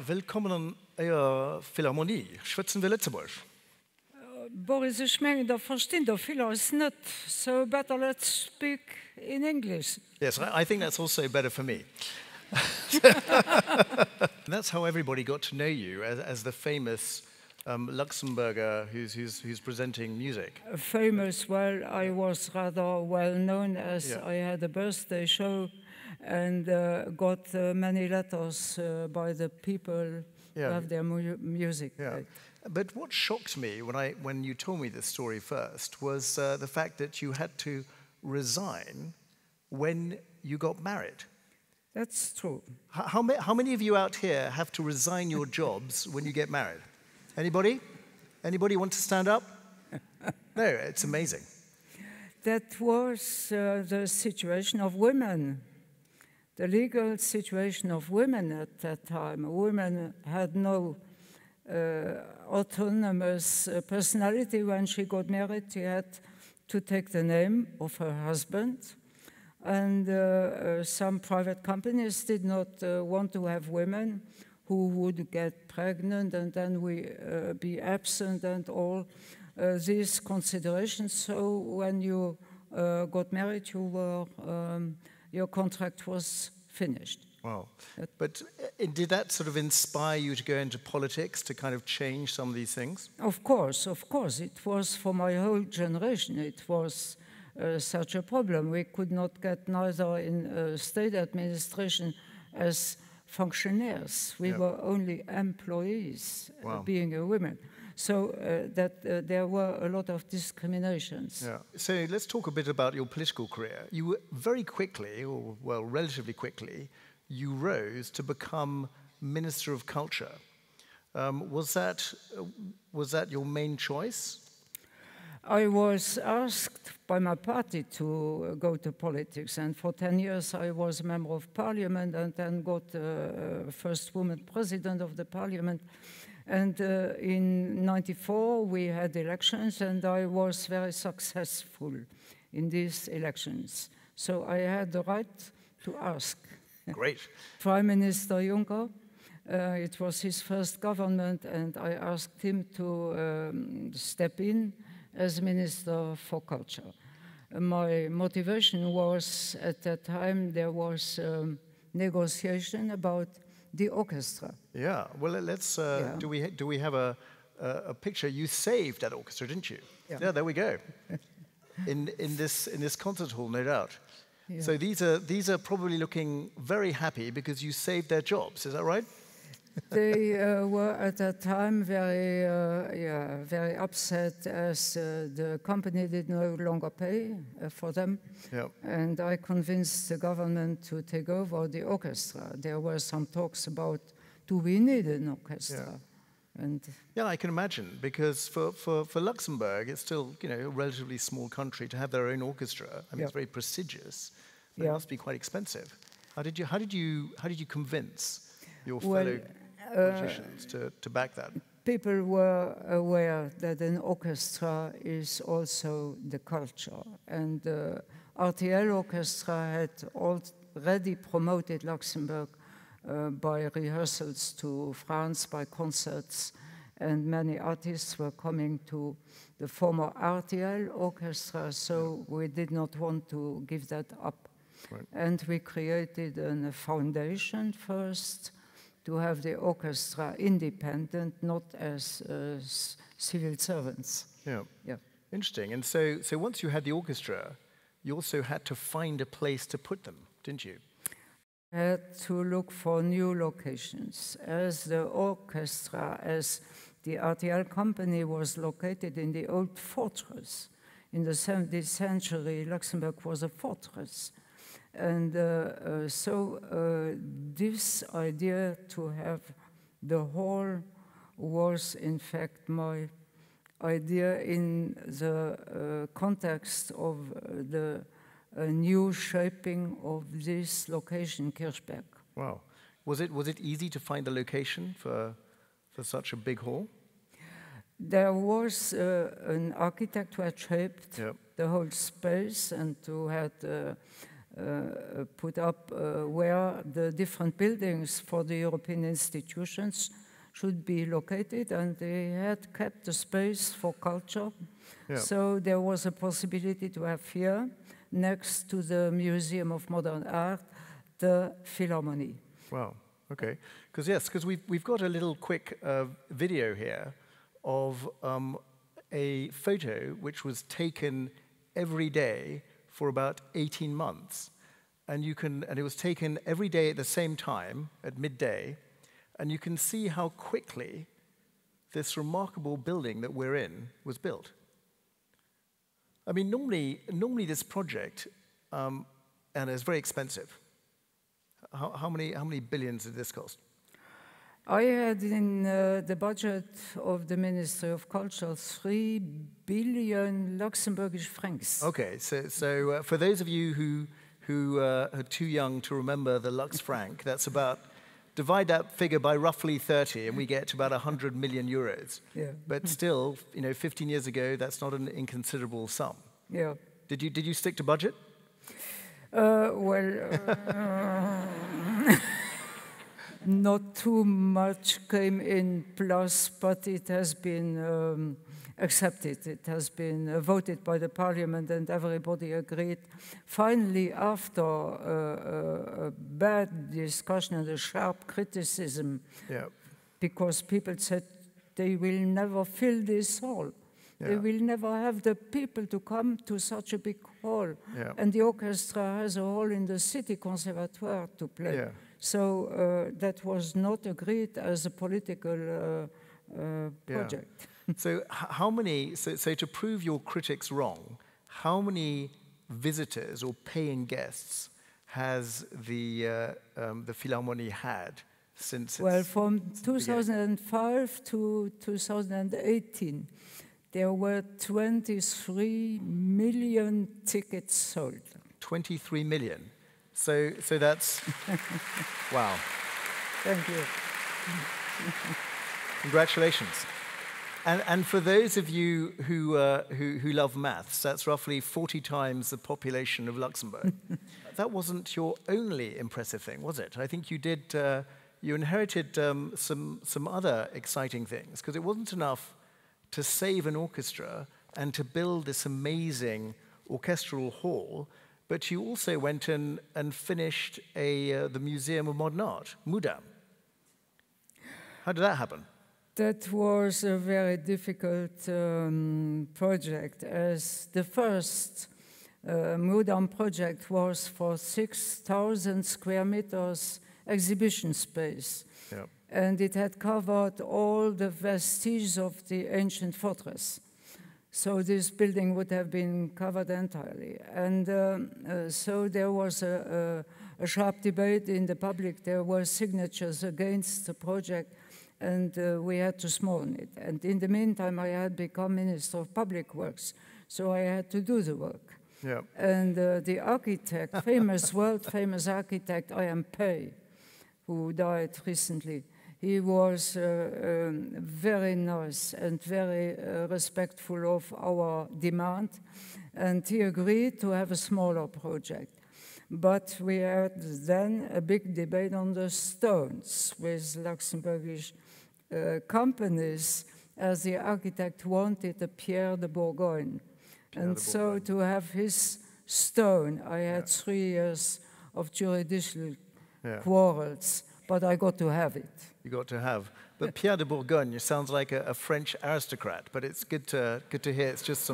willkommen an eurer Philharmonie. Schwätzen wir Lützeburg. Boris, ich meine, da verstehen da viele es nicht. So better let's speak in English. Yes, I think that's also better for me. That's how everybody got to know you as the famous Luxembourger who's presenting music. Famous, well, I was rather well known as I had a birthday show and got many letters by the people who have their music. Yeah. But what shocked me when you told me this story first was the fact that you had to resign when you got married. That's true. How many of you out here have to resign your jobs when you get married? Anybody? Anybody want to stand up? No, it's amazing. That was the situation of women, the legal situation of women at that time. Women had no autonomous personality. When she got married, she had to take the name of her husband. And some private companies did not want to have women who would get pregnant and then be absent and all these considerations. So when you got married, your contract was finished. Wow. But did that sort of inspire you to go into politics, to kind of change some of these things? Of course. It was for my whole generation. It was such a problem. We could not get neither in state administration as functionaries. We were only employees, being a woman. So there were a lot of discriminations. Yeah. So let's talk a bit about your political career. You were very quickly, or well, relatively quickly, you rose to become Minister of Culture. Was that your main choice? I was asked by my party to go to politics, and for 10 years I was a member of parliament and then got first woman president of the parliament. And in '94 we had elections and I was very successful in these elections. So I had the right to ask. Great. Prime Minister Juncker, it was his first government, and I asked him to step in as Minister for Culture. My motivation was, at that time, there was negotiation about the orchestra. Yeah, well, let's, do we have a picture? You saved that orchestra, didn't you? Yeah, there we go. in this concert hall, no doubt. Yeah. So these are probably looking very happy because you saved their jobs, is that right? They were at that time very upset as the company did no longer pay for them. Yep. And I convinced the government to take over the orchestra. There were some talks about, do we need an orchestra? Yeah. And I can imagine, because for Luxembourg, it's still a relatively small country to have their own orchestra. I mean, it's very prestigious, but it must be quite expensive. How did you convince your fellow politicians to back that? People were aware that an orchestra is also the culture, and the RTL orchestra had already promoted Luxembourg by rehearsals to France, by concerts, and many artists were coming to the former RTL orchestra, so we did not want to give that up. Right. And we created a foundation first, to have the orchestra independent, not as civil servants. Yeah. Interesting. And so once you had the orchestra, you also had to find a place to put them, didn't you? I had to look for new locations. As the orchestra, as the RTL company was located in the old fortress. In the 17th century, Luxembourg was a fortress. And so this idea to have the hall was, in fact, my idea in the context of the new shaping of this location, Kirchberg. Wow. Was it easy to find a location for such a big hall? There was an architect who had shaped the whole space and who had put up where the different buildings for the European institutions should be located, and they had kept the space for culture. Yeah. So there was a possibility to have here, next to the Museum of Modern Art, the Philharmonie. Wow, okay. Because we've got a little quick video here of a photo which was taken every day for about 18 months. And it was taken every day at the same time, at midday, and you can see how quickly this remarkable building that we're in was built. I mean, normally this project, and it's very expensive. How many billions did this cost? I had in the budget of the Ministry of Culture 3 billion Luxembourgish francs. Okay, so for those of you who are too young to remember the Lux franc, that's about, divide that figure by roughly 30 and we get to about 100 million euros. Yeah. But still, 15 years ago, that's not an inconsiderable sum. Yeah. Did you stick to budget? Not too much came in plus, but it has been accepted. It has been voted by the parliament and everybody agreed. Finally, after a bad discussion and a sharp criticism, because people said they will never fill this hall. Yeah. They will never have the people to come to such a big hall. Yeah. And the orchestra has a hall in the city conservatoire to play. Yeah. So that was not agreed as a political project. So how many, so to prove your critics wrong, how many visitors or paying guests has the Philharmonie had since Well, from 2005 to 2018, there were 23 million tickets sold. 23 million. So that's, wow. Thank you. Congratulations. And for those of you who love maths, that's roughly 40 times the population of Luxembourg. That wasn't your only impressive thing, was it? I think you did, you inherited some other exciting things, because it wasn't enough to save an orchestra and to build this amazing orchestral hall, but you also went in and finished the Museum of Modern Art, MUDAM. How did that happen? That was a very difficult project, as the first MUDAM project was for 6,000 square meters exhibition space. Yep. And it had covered all the vestiges of the ancient fortress. So this building would have been covered entirely. And so there was a sharp debate in the public. There were signatures against the project, and we had to sworn it. And in the meantime, I had become Minister of Public Works, so I had to do the work. Yep. And the architect, world-famous architect I.M. Pei, who died recently, he was very nice and very respectful of our demand, and he agreed to have a smaller project. But we had then a big debate on the stones with Luxembourgish companies, as the architect wanted a Pierre de Bourgogne. So to have his stone, I had 3 years of juridical quarrels, but I got to have it. You got to have. But Pierre de Bourgogne sounds like a French aristocrat, but it's good to hear it's just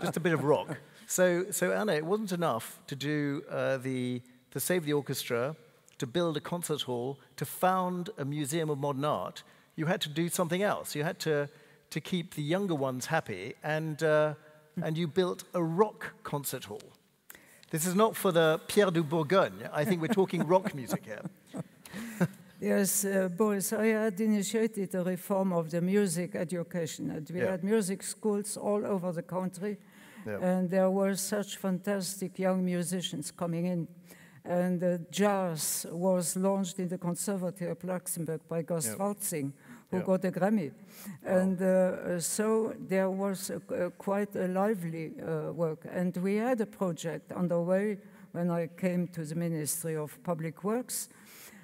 just a bit of rock. So Erna, it wasn't enough to do to save the orchestra, to build a concert hall, to found a museum of modern art. You had to do something else. You had to keep the younger ones happy, and you built a rock concert hall. This is not for the Pierre de Bourgogne. I think we're talking rock music here. Yes, Boris, I had initiated a reform of the music education. And we had music schools all over the country, and there were such fantastic young musicians coming in. And jazz was launched in the Conservatory of Luxembourg by Gus Waltzing, who got a Grammy. And so there was quite a lively work. And we had a project underway when I came to the Ministry of Public Works.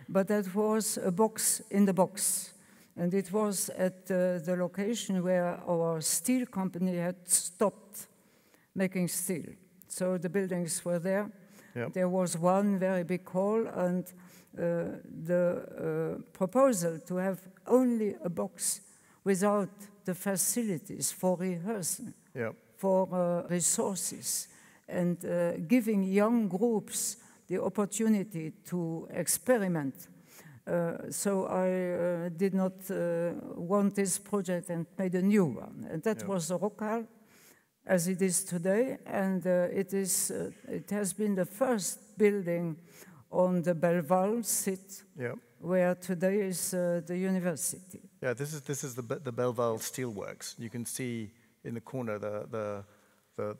But that was a box in the box. And it was at the location where our steel company had stopped making steel. So the buildings were there. Yep. There was one very big hall, and the proposal to have only a box without the facilities for rehearsal, yep, for resources, and giving young groups the opportunity to experiment. So I did not want this project and made a new one. And that, yep, was the Rockall, as it is today. And it has been the first building on the Belval site, yep, where today is the university. Yeah, this is the Belval Steelworks. You can see in the corner the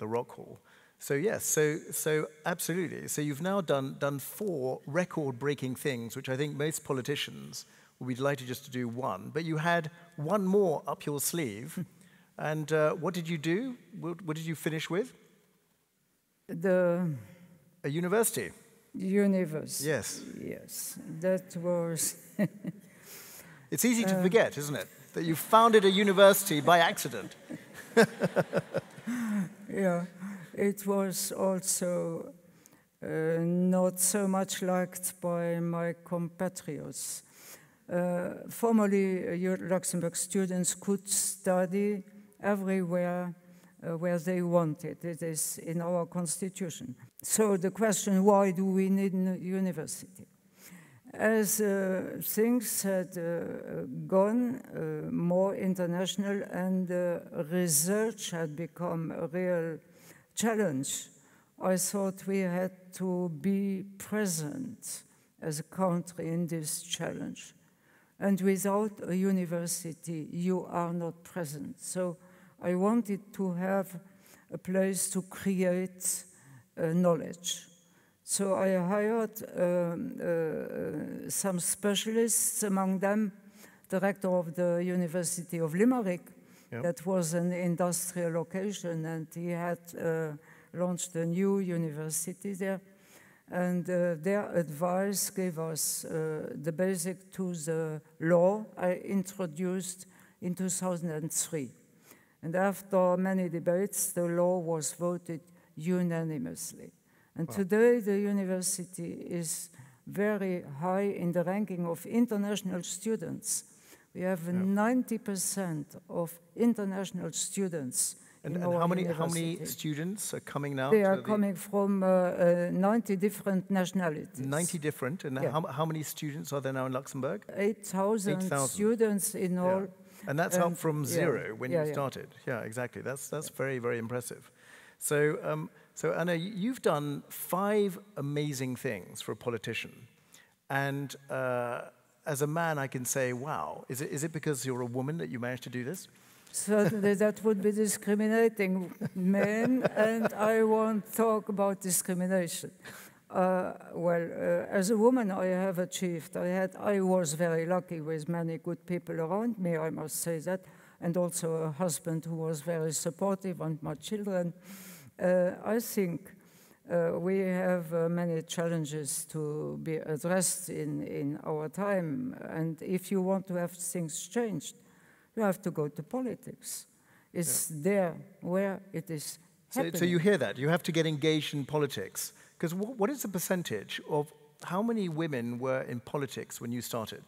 rock hall. So yes, so absolutely. So you've now done 4 record-breaking things, which I think most politicians would be delighted just to do one. But you had one more up your sleeve, and what did you do? What did you finish with? A university. University. Yes. Yes, that was. It's easy to forget, isn't it, that you founded a university by accident. Yeah. It was also not so much liked by my compatriots. Formerly, Luxembourg students could study everywhere where they wanted. It is in our constitution. So the question, why do we need a university? As things had gone more international and research had become a real challenge, I thought we had to be present as a country in this challenge. And without a university, you are not present. So I wanted to have a place to create knowledge. So I hired some specialists, among them the rector of the University of Limerick. Yep. That was an industrial location, and he had launched a new university there. And their advice gave us the basic to the law I introduced in 2003. And after many debates, the law was voted unanimously. And wow, today the university is very high in the ranking of international students. We have 90% of international students. And how many students are coming now? They are coming from 90 different nationalities. 90 different, and yeah, how many students are there now in Luxembourg? 8,000 students in all. Yeah. And that's up from zero when you started. Yeah, exactly. That's very, very impressive. So, so Erna, you've done 5 amazing things for a politician, and as a man, I can say, wow. Is it because you're a woman that you managed to do this? Certainly, that would be discriminating men, and I won't talk about discrimination. As a woman, I have achieved. I was very lucky with many good people around me, I must say that, and also a husband who was very supportive, and my children. I think we have many challenges to be addressed in our time, and if you want to have things changed, you have to go to politics. It's there where it is happening. So you hear that. You have to get engaged in politics. Because what is the percentage of how many women were in politics when you started?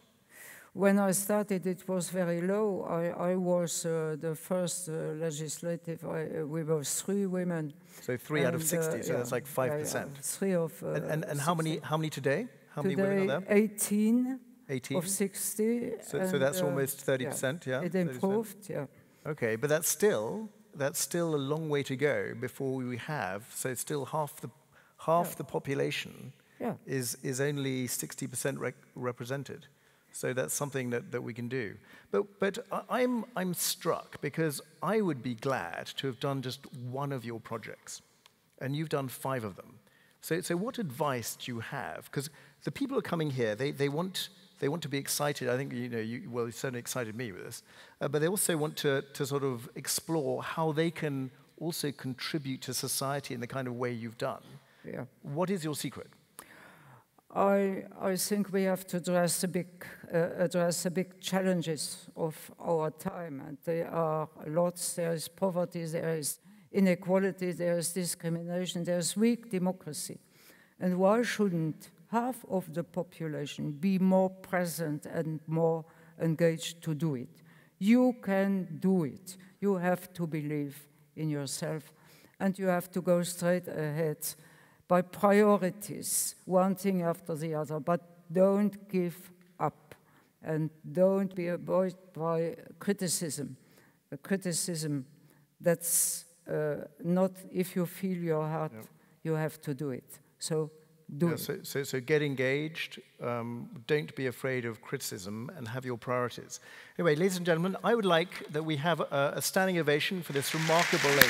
When I started, it was very low. I was the first legislative. We were 3 women. So 3 out of 60. So that's like 5%. 3 of. And how many today? How many women are there? 18. 18 of 60. So that's almost 30%. Yeah. It improved. 30%. Yeah. Okay, but that's still a long way to go before we have. So it's still half the population is only 60% represented. So that's something that we can do. But I'm struck because I would be glad to have done just one of your projects, and you've done 5 of them. So what advice do you have? Because the people who are coming here, they want to be excited. I think you certainly excited me with this, but they also want to sort of explore how they can also contribute to society in the kind of way you've done. Yeah. What is your secret? I think we have to address the big challenges of our time, and there are lots. There is poverty, there is inequality, there is discrimination, there is weak democracy. And why shouldn't half of the population be more present and more engaged to do it? You can do it. You have to believe in yourself, and you have to go straight ahead by priorities, one thing after the other, but don't give up and don't be avoided by criticism. A criticism that's not if you feel your heart, you have to do it. So do it. So get engaged, don't be afraid of criticism, and have your priorities. Anyway, ladies and gentlemen, I would like that we have a standing ovation for this remarkable lady.